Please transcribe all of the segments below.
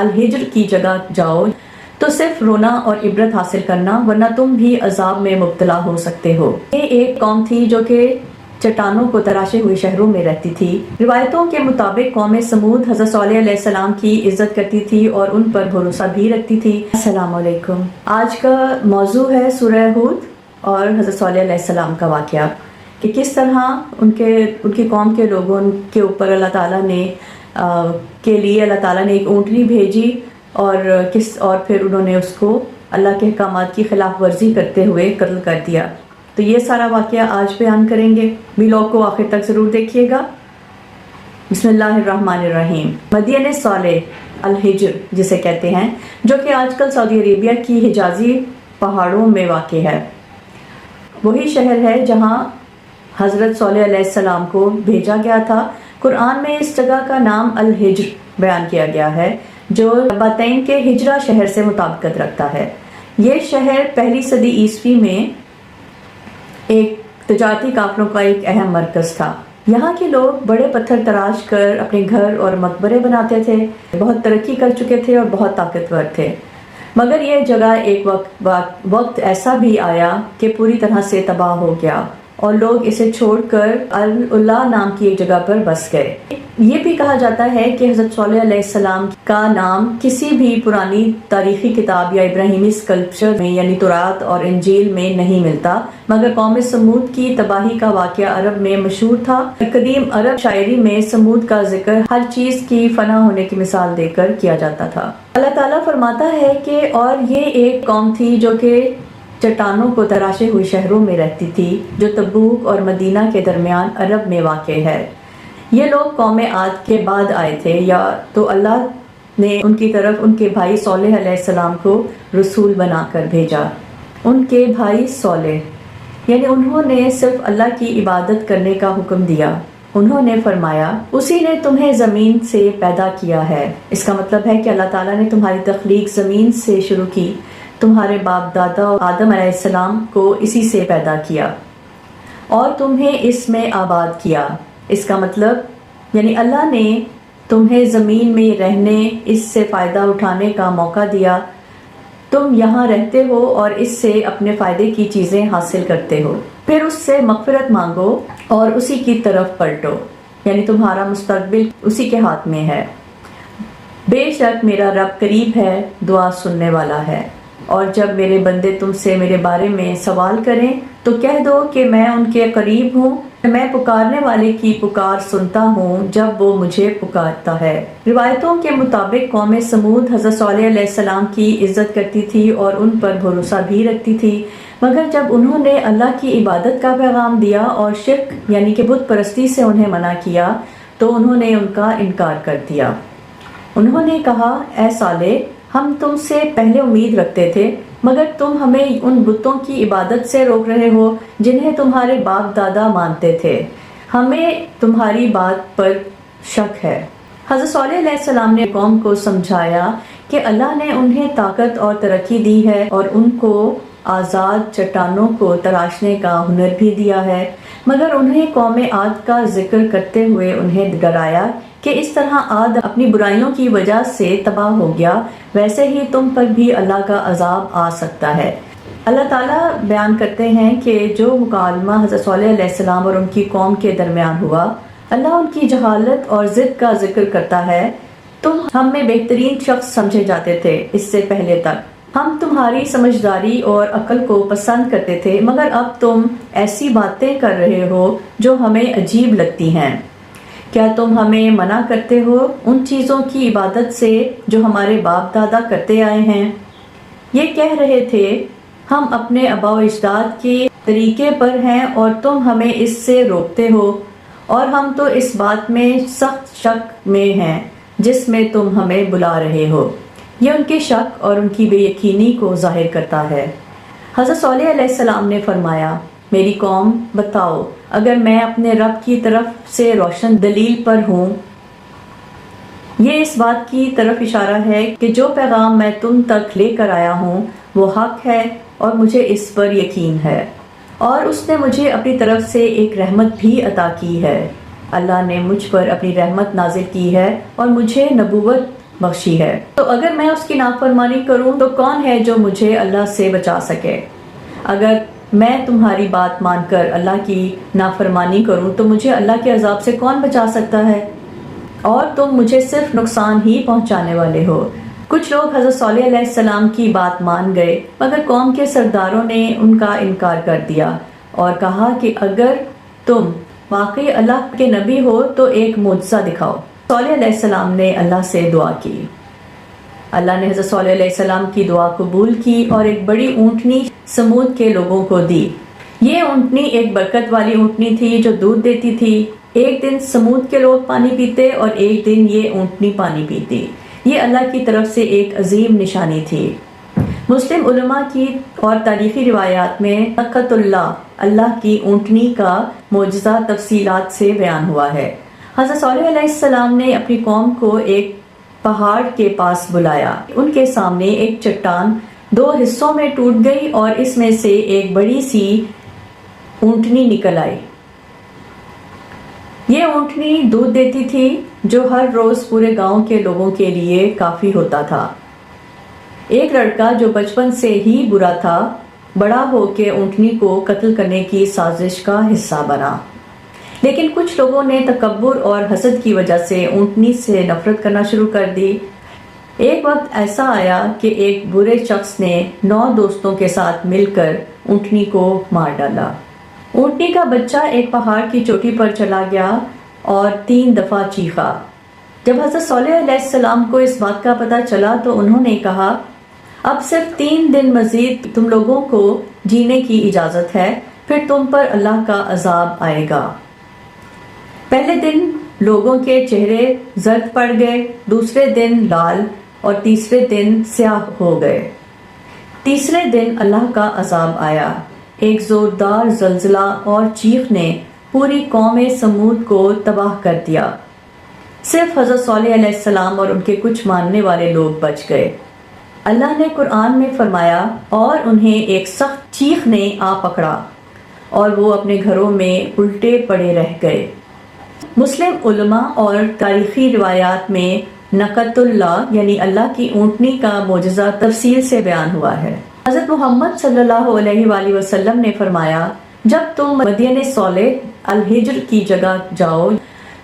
الہجر کی جگہ جاؤ تو صرف رونا اور عبرت حاصل کرنا، ورنہ تم بھی عذاب میں مبتلا ہو سکتے ہو۔ یہ ایک قوم تھی جو کہ چٹانوں کو تراشے ہوئے شہروں میں رہتی تھی۔ روایتوں کے مطابق قوم سمود حضرت صالح علیہ السلام کی عزت کرتی تھی اور ان پر بھروسہ بھی رکھتی تھی۔ السلام علیکم۔ آج کا موضوع ہے سورہ ہود اور حضرت صالح علیہ السلام کا واقعہ، کہ کس طرح ان کی قوم کے لوگوں کے اوپر اللہ تعالیٰ نے اللہ تعالیٰ نے ایک اونٹنی بھیجی اور پھر انہوں نے اس کو اللہ کے احکامات کی خلاف ورزی کرتے ہوئے قتل کر دیا۔ تو یہ سارا واقعہ آج بیان کریں گے، ویلاگ کو آخر تک ضرور دیکھیے گا۔ بسم اللہ الرحمن الرحیم۔ مدین صالح الہجر جسے کہتے ہیں، جو کہ آج کل سعودی عربیہ کی حجازی پہاڑوں میں واقع ہے، وہی شہر ہے جہاں حضرت صالح علیہ السلام کو بھیجا گیا تھا۔ قرآن میں اس جگہ کا نام الہجر بیان کیا گیا ہے، جو باتین کے ہجرہ شہر سے مطابقت رکھتا ہے۔ یہ شہر پہلی صدی عیسوی میں ایک تجارتی قافلوں کا ایک اہم مرکز تھا۔ یہاں کے لوگ بڑے پتھر تراش کر اپنے گھر اور مقبرے بناتے تھے، بہت ترقی کر چکے تھے اور بہت طاقتور تھے۔ مگر یہ جگہ ایک وقت ایسا بھی آیا کہ پوری طرح سے تباہ ہو گیا اور لوگ اسے چھوڑ کر اللہ نام کی ایک جگہ پر بس گئے۔ یہ بھی کہا جاتا ہے کہ حضرت صالح علیہ السلام کا نام کسی بھی پرانی تاریخی کتاب یا ابراہیمی اسکلپچر میں یعنی تورات اور انجیل میں نہیں ملتا، مگر قوم سمود کی تباہی کا واقعہ عرب میں مشہور تھا۔ قدیم عرب شاعری میں سمود کا ذکر ہر چیز کی فنا ہونے کی مثال دے کر کیا جاتا تھا۔ اللہ تعالیٰ فرماتا ہے کہ اور یہ ایک قوم تھی جو کہ چٹانوں کو تراشے ہوئے شہروں میں رہتی تھی، جو تبوک اور مدینہ کے درمیان عرب میں واقع ہے۔ یہ لوگ قوم عاد کے بعد آئے تھے، یا تو اللہ نے ان کی طرف ان کے بھائی صالح علیہ السلام کو رسول بنا کر بھیجا۔ ان کے بھائی صالح یعنی انہوں نے صرف اللہ کی عبادت کرنے کا حکم دیا۔ انہوں نے فرمایا، اسی نے تمہیں زمین سے پیدا کیا ہے۔ اس کا مطلب ہے کہ اللہ تعالیٰ نے تمہاری تخلیق زمین سے شروع کی، تمہارے باپ دادا آدم علیہ السلام کو اسی سے پیدا کیا اور تمہیں اس میں آباد کیا۔ اس کا مطلب یعنی اللہ نے تمہیں زمین میں رہنے، اس سے فائدہ اٹھانے کا موقع دیا۔ تم یہاں رہتے ہو اور اس سے اپنے فائدے کی چیزیں حاصل کرتے ہو، پھر اس سے مغفرت مانگو اور اسی کی طرف پلٹو، یعنی تمہارا مستقبل اسی کے ہاتھ میں ہے۔ بے شک میرا رب قریب ہے، دعا سننے والا ہے۔ اور جب میرے بندے تم سے میرے بارے میں سوال کریں تو کہہ دو کہ میں ان کے قریب ہوں، میں پکارنے والے کی پکار سنتا ہوں جب وہ مجھے پکارتا ہے۔ روایتوں کے مطابق قوم سمود حضرت صالح علیہ السلام کی عزت کرتی تھی اور ان پر بھروسہ بھی رکھتی تھی، مگر جب انہوں نے اللہ کی عبادت کا پیغام دیا اور شرک یعنی کہ بت پرستی سے انہیں منع کیا تو انہوں نے ان کا انکار کر دیا۔ انہوں نے کہا، اے صالح، ہم تم سے پہلے امید رکھتے تھے، مگر تم ہمیں ان بتوں کی عبادت سے روک رہے ہو جنہیں تمہارے باپ دادا مانتے تھے۔ ہمیں تمہاری بات پر شک ہے۔ حضرت صالح علیہ السلام نے قوم کو سمجھایا کہ اللہ نے انہیں طاقت اور ترقی دی ہے اور ان کو آزاد چٹانوں کو تراشنے کا ہنر بھی دیا ہے، مگر انہیں قوم عاد کا ذکر کرتے ہوئے انہیں ڈرایا کہ اس طرح عاد اپنی برائیوں کی وجہ سے تباہ ہو گیا، ویسے ہی تم پر بھی اللہ کا عذاب آ سکتا ہے۔ اللہ تعالیٰ بیان کرتے ہیں کہ جو مکالمہ حضرت صالح علیہ السلام اور ان کی قوم کے درمیان ہوا، اللہ ان کی جہالت اور ضد کا ذکر کرتا ہے۔ تم ہم میں بہترین شخص سمجھے جاتے تھے اس سے پہلے تک، ہم تمہاری سمجھداری اور عقل کو پسند کرتے تھے، مگر اب تم ایسی باتیں کر رہے ہو جو ہمیں عجیب لگتی ہیں۔ کیا تم ہمیں منع کرتے ہو ان چیزوں کی عبادت سے جو ہمارے باپ دادا کرتے آئے ہیں؟ یہ کہہ رہے تھے، ہم اپنے آباء و اجداد کے طریقے پر ہیں اور تم ہمیں اس سے روکتے ہو، اور ہم تو اس بات میں سخت شک میں ہیں جس میں تم ہمیں بلا رہے ہو۔ یہ ان کے شک اور ان کی بے یقینی کو ظاہر کرتا ہے۔ حضرت صالح علیہ السلام نے فرمایا، میری قوم بتاؤ، اگر میں اپنے رب کی طرف سے روشن دلیل پر ہوں۔ یہ اس بات کی طرف اشارہ ہے کہ جو پیغام میں تم تک لے کر آیا ہوں وہ حق ہے اور مجھے اس پر یقین ہے، اور اس نے مجھے اپنی طرف سے ایک رحمت بھی عطا کی ہے۔ اللہ نے مجھ پر اپنی رحمت نازل کی ہے اور مجھے نبوت بخشی ہے۔ تو اگر میں اس کی نافرمانی کروں تو کون ہے جو مجھے اللہ سے بچا سکے؟ اگر میں تمہاری بات مان کر اللہ کی نافرمانی کروں تو مجھے اللہ کے عذاب سے کون بچا سکتا ہے؟ اور تم مجھے صرف نقصان ہی پہنچانے والے ہو۔ کچھ لوگ حضرت صالح علیہ السلام کی بات مان گئے، مگر قوم کے سرداروں نے ان کا انکار کر دیا اور کہا کہ اگر تم واقعی اللہ کے نبی ہو تو ایک معجزہ دکھاؤ۔ صالح علیہ السلام نے اللہ سے دعا کی۔ اللہ نے حضرت صالح علیہ السلام کی دعا قبول کی اور ایک بڑی اونٹنی سمود کے لوگوں کو دی۔ یہ اونٹنی ایک برکت والی اونٹنی تھی جو دودھ دیتی تھی۔ ایک دن سمود کے لوگ پانی پیتے اور ایک دن یہ اونٹنی پانی پیتی۔ یہ اللہ کی طرف سے ایک عظیم نشانی تھی۔ مسلم علماء کی اور تاریخی روایات میں ناقۃ اللہ کی اونٹنی کا معجزہ تفصیلات سے بیان ہوا ہے۔ حضرت صالح علیہ السلام نے اپنی قوم کو ایک پہاڑ کے پاس بلایا۔ ان کے سامنے ایک چٹان 2 حصوں میں ٹوٹ گئی اور اس میں سے ایک بڑی سی اونٹنی نکل آئی۔ یہ اونٹنی دودھ دیتی تھی جو ہر روز پورے گاؤں کے لوگوں کے لیے کافی ہوتا تھا۔ ایک لڑکا جو بچپن سے ہی برا تھا، بڑا ہو کے اونٹنی کو قتل کرنے کی سازش کا حصہ بنا، لیکن کچھ لوگوں نے تکبر اور حسد کی وجہ سے اونٹنی سے نفرت کرنا شروع کر دی۔ ایک وقت ایسا آیا کہ ایک برے شخص نے 9 دوستوں کے ساتھ مل کر اونٹنی کو مار ڈالا۔ اونٹنی کا بچہ ایک پہاڑ کی چوٹی پر چلا گیا اور 3 دفعہ چیخا۔ جب حضرت صالح علیہ السلام کو اس بات کا پتہ چلا تو انہوں نے کہا، اب صرف 3 دن مزید تم لوگوں کو جینے کی اجازت ہے، پھر تم پر اللہ کا عذاب آئے گا۔ پہلے دن لوگوں کے چہرے زرد پڑ گئے، دوسرے دن لال اور تیسرے دن سیاہ ہو گئے۔ تیسرے دن اللہ کا عذاب آیا۔ ایک زوردار زلزلہ اور چیخ نے پوری قوم سمود کو تباہ کر دیا۔ صرف حضرت صالح علیہ السلام اور ان کے کچھ ماننے والے لوگ بچ گئے۔ اللہ نے قرآن میں فرمایا، اور انہیں ایک سخت چیخ نے آ پکڑا اور وہ اپنے گھروں میں الٹے پڑے رہ گئے۔ مسلم علماء اور تاریخی روایات میں ناقۃ اللہ یعنی اللہ کی اونٹنی کا معجزہ تفصیل سے بیان ہوا ہے۔ حضرت محمد صلی اللہ علیہ وآلہ وسلم نے فرمایا، جب تم مدین صالح الحجر کی جگہ جاؤ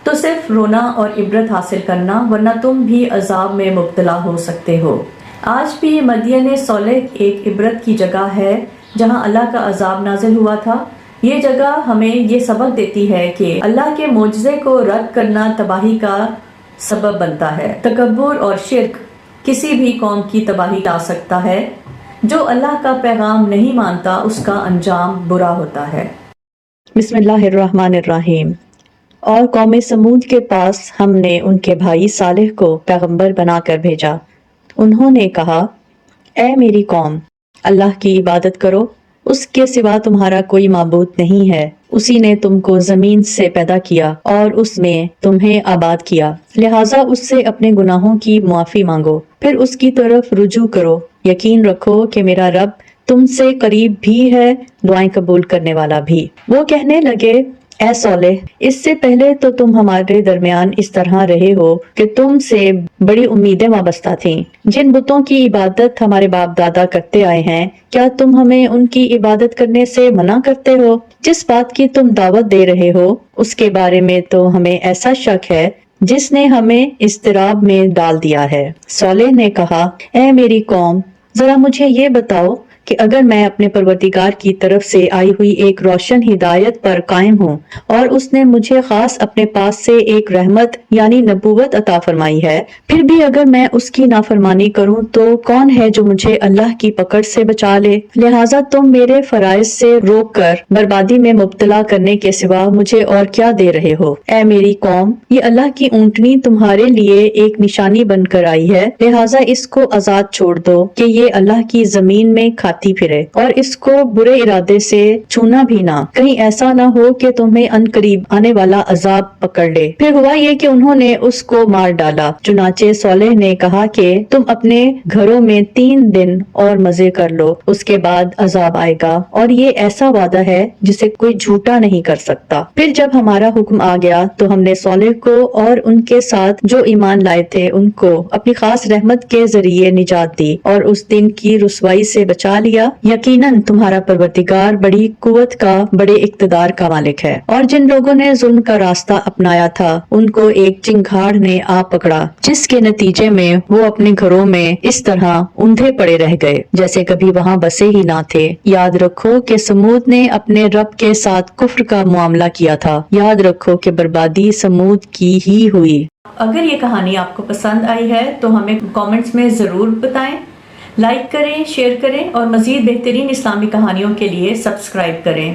تو صرف رونا اور عبرت حاصل کرنا، ورنہ تم بھی عذاب میں مبتلا ہو سکتے ہو۔ آج بھی مدین صالح ایک عبرت کی جگہ ہے جہاں اللہ کا عذاب نازل ہوا تھا۔ یہ جگہ ہمیں یہ سبق دیتی ہے کہ اللہ کے معجزے کو رد کرنا تباہی کا سبب بنتا ہے۔ تکبر اور شرک کسی بھی قوم کی تباہی لا سکتا ہے۔ جو اللہ کا پیغام نہیں مانتا اس کا انجام برا ہوتا ہے۔ بسم اللہ الرحمن الرحیم۔ اور قوم سمود کے پاس ہم نے ان کے بھائی صالح کو پیغمبر بنا کر بھیجا۔ انہوں نے کہا، اے میری قوم، اللہ کی عبادت کرو، اس کے سوا تمہارا کوئی معبود نہیں ہے۔ اسی نے تم کو زمین سے پیدا کیا اور اس میں تمہیں آباد کیا، لہٰذا اس سے اپنے گناہوں کی معافی مانگو، پھر اس کی طرف رجوع کرو۔ یقین رکھو کہ میرا رب تم سے قریب بھی ہے، دعائیں قبول کرنے والا بھی۔ وہ کہنے لگے، اے صالح، اس سے پہلے تو تم ہمارے درمیان اس طرح رہے ہو کہ تم سے بڑی امیدیں وابستہ تھیں۔ جن بتوں کی عبادت ہمارے باپ دادا کرتے آئے ہیں، کیا تم ہمیں ان کی عبادت کرنے سے منع کرتے ہو؟ جس بات کی تم دعوت دے رہے ہو اس کے بارے میں تو ہمیں ایسا شک ہے جس نے ہمیں اضطراب میں ڈال دیا ہے۔ صالح نے کہا، اے میری قوم، ذرا مجھے یہ بتاؤ کہ اگر میں اپنے پروردگار کی طرف سے آئی ہوئی ایک روشن ہدایت پر قائم ہوں اور اس نے مجھے خاص اپنے پاس سے ایک رحمت یعنی نبوت عطا فرمائی ہے، پھر بھی اگر میں اس کی نافرمانی کروں تو کون ہے جو مجھے اللہ کی پکڑ سے بچا لے؟ لہٰذا تم میرے فرائض سے روک کر بربادی میں مبتلا کرنے کے سوا مجھے اور کیا دے رہے ہو؟ اے میری قوم، یہ اللہ کی اونٹنی تمہارے لیے ایک نشانی بن کر آئی ہے، لہٰذا اس کو آزاد چھوڑ دو کہ یہ اللہ کی زمین میں کھاتی کھاتی پھرے اور اس کو برے ارادے سے چھونا بھی نہ، کہیں ایسا نہ ہو کہ تمہیں عنقریب آنے والا عذاب پکڑ لے۔ پھر ہوا یہ کہ انہوں نے اس کو مار ڈالا۔ چنانچہ صالح نے کہا کہ تم اپنے گھروں میں 3 دن اور مزے کر لو، اس کے بعد عذاب آئے گا، اور یہ ایسا وعدہ ہے جسے کوئی جھوٹا نہیں کر سکتا۔ پھر جب ہمارا حکم آ گیا تو ہم نے صالح کو اور ان کے ساتھ جو ایمان لائے تھے ان کو اپنی خاص رحمت کے ذریعے نجات دی اور اس دن کی رسوائی سے بچا لیا۔ یقیناً تمہارا پروردگار بڑی قوت کا، بڑے اقتدار کا مالک ہے۔ اور جن لوگوں نے ظلم کا راستہ اپنایا تھا ان کو ایک چنگھاڑ نے آ پکڑا، جس کے نتیجے میں وہ اپنے گھروں میں اس طرح اندھے پڑے رہ گئے جیسے کبھی وہاں بسے ہی نہ تھے۔ یاد رکھو کہ سمود نے اپنے رب کے ساتھ کفر کا معاملہ کیا تھا، یاد رکھو کہ بربادی سمود کی ہی ہوئی۔ اگر یہ کہانی آپ کو پسند آئی ہے تو ہمیں کامنٹس میں ضرور بتائیں، لائک کریں، شیئر کریں اور مزید بہترین اسلامی کہانیوں کے لیے سبسکرائب کریں۔